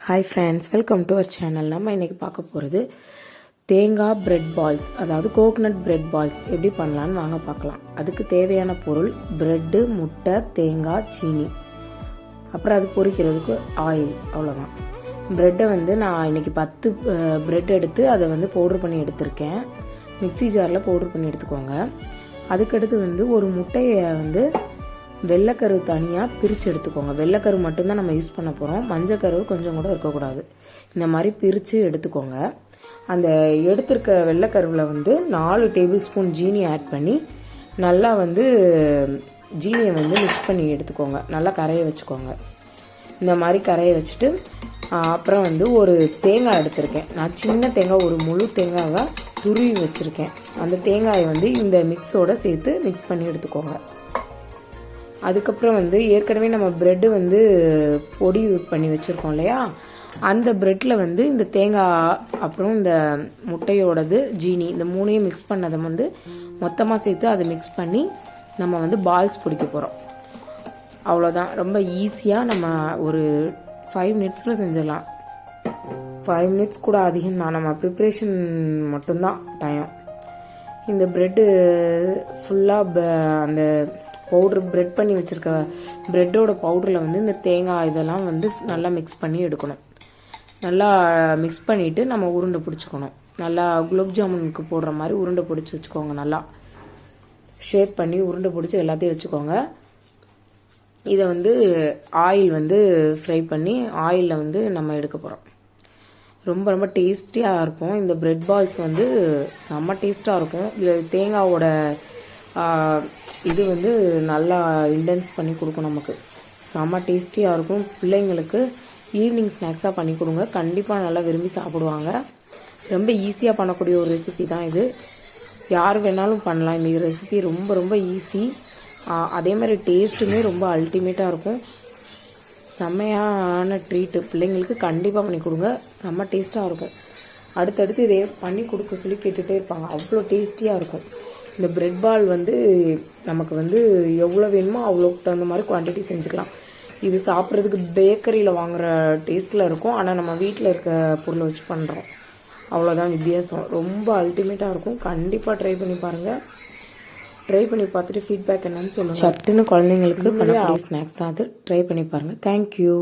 Hi friends, welcome to our channel. நம்ம இன்றைக்கி பார்க்க போகிறது தேங்காய் பிரெட் பால்ஸ், அதாவது கோகனட் பிரெட் பால்ஸ் எப்படி பண்ணலான்னு வாங்க பார்க்கலாம். அதுக்கு தேவையான பொருள் பிரெட்டு, முட்டை, தேங்காய், சீனி, அப்புறம் அது பொரிக்கிறதுக்கு ஆயில், அவ்வளோதான். ப்ரெட்டை நான் இன்றைக்கி 10 ப்ரெட் எடுத்து அதை பவுட்ரு பண்ணி எடுத்திருக்கேன். மிக்சி ஜாரில் பவுட்ரு பண்ணி எடுத்துக்கோங்க. அதுக்கடுத்து ஒரு முட்டையை வெள்ளைக்கரு தனியாக பிரித்து எடுத்துக்கோங்க. வெள்ளைக்கரு மட்டும்தான் நம்ம யூஸ் பண்ண போகிறோம். மஞ்சக்கரு கொஞ்சம் கூட இருக்கக்கூடாது. இந்த மாதிரி பிரித்து எடுத்துக்கோங்க. அந்த எடுத்திருக்க வெள்ளைக்கருவில் 4 டேபிள் ஸ்பூன் ஜீனி ஆட் பண்ணி நல்லா ஜீனியை மிக்ஸ் பண்ணி எடுத்துக்கோங்க. நல்லா கரைய வச்சுக்கோங்க. இந்த மாதிரி கரைய வச்சுட்டு அப்புறம் ஒரு தேங்காய் எடுத்திருக்கேன். நான் சின்ன தேங்காய், ஒரு முழு தேங்காவை துருவி வச்சுருக்கேன். அந்த தேங்காயை இந்த மிக்ஸோடு சேர்த்து மிக்ஸ் பண்ணி எடுத்துக்கோங்க. அதுக்கப்புறம் ஏற்கனவே நம்ம ப்ரெட்டு பொடி பண்ணி வச்சுருக்கோம் இல்லையா, அந்த ப்ரெட்டில் இந்த தேங்காய் அப்புறம் இந்த முட்டையோடது ஜீனி இந்த மூணையும் மிக்ஸ் பண்ணதை மொத்தமாக சேர்த்து அதை மிக்ஸ் பண்ணி நம்ம பால்ஸ் பிடிக்க போகிறோம். அவ்வளோதான். ரொம்ப ஈஸியாக நம்ம ஒரு 5 மினிட்ஸில் செஞ்சிடலாம். 5 மினிட்ஸ் கூட அதிகம் தான். நம்ம ப்ரிப்ரேஷன் மட்டும்தான் டைம். இந்த ப்ரெட்டு ஃபுல்லாக அந்த பவுட்ரு ப்ரெட் பண்ணி வச்சுருக்க ப்ரெட்டோட பவுடரில் இந்த தேங்காய் இதெல்லாம் நல்லா மிக்ஸ் பண்ணி எடுக்கணும். நல்லா மிக்ஸ் பண்ணிவிட்டு நம்ம உருண்டை பிடிச்சிக்கணும். நல்லா குலோப் ஜாமுனுக்கு போடுற மாதிரி உருண்டை பிடிச்சி வச்சுக்கோங்க. நல்லா ஷேப் பண்ணி உருண்டை பிடிச்சி எல்லாத்தையும் வச்சுக்கோங்க. இதை ஆயில் ஃப்ரை பண்ணி ஆயிலில் நம்ம எடுக்க போகிறோம். ரொம்ப ரொம்ப டேஸ்டியாக இருக்கும். இந்த பிரெட் பால்ஸ் செம்ம டேஸ்ட்டாக இருக்கும். இதில் தேங்காவோட இது நல்லா இன்டென்ஸ் பண்ணி கொடுக்கும். நமக்கு செம்ம டேஸ்டியாக இருக்கும். பிள்ளைங்களுக்கு ஈவினிங் ஸ்நாக்ஸாக பண்ணி கொடுங்க. கண்டிப்பாக நல்லா விரும்பி சாப்பிடுவாங்க. ரொம்ப ஈஸியாக பண்ணக்கூடிய ஒரு ரெசிபி தான் இது. யார் வேணாலும் பண்ணலாம். இந்த ரெசிபி ரொம்ப ரொம்ப ஈஸி. அதே மாதிரி டேஸ்ட்டுமே ரொம்ப அல்டிமேட்டாக இருக்கும். செம்மையான ட்ரீட்டு. பிள்ளைங்களுக்கு கண்டிப்பாக பண்ணி கொடுங்க. செம்ம டேஸ்ட்டாக இருக்கும். அடுத்தடுத்து இதே பண்ணி கொடுக்க சொல்லி கேட்டுகிட்டே இருப்பாங்க. அவ்வளோ டேஸ்டியாக இருக்கும். இந்த பிரெட் பால் நமக்கு எவ்வளோ வேணுமோ அவ்வளோக்கு தகுந்த மாதிரி குவான்டிட்டி செஞ்சுக்கலாம். இது சாப்பிட்றதுக்கு பேக்கரியில் வாங்குகிற டேஸ்ட்டில் இருக்கும். ஆனால் நம்ம வீட்டில் இருக்க பொருளை வச்சு பண்ணுறோம். அவ்வளோதான் வித்தியாசம். ரொம்ப அல்டிமேட்டாக இருக்கும். கண்டிப்பாக ட்ரை பண்ணி பாருங்கள். ட்ரை பண்ணி பார்த்துட்டு ஃபீட்பேக் என்னன்னு சொல்லுங்கள். சட்டுன்னு குழந்தைங்களுக்கு பண்ணக்கூடிய ஸ்நாக்ஸ் தான் அது. ட்ரை பண்ணி பாருங்கள். தேங்க்யூ.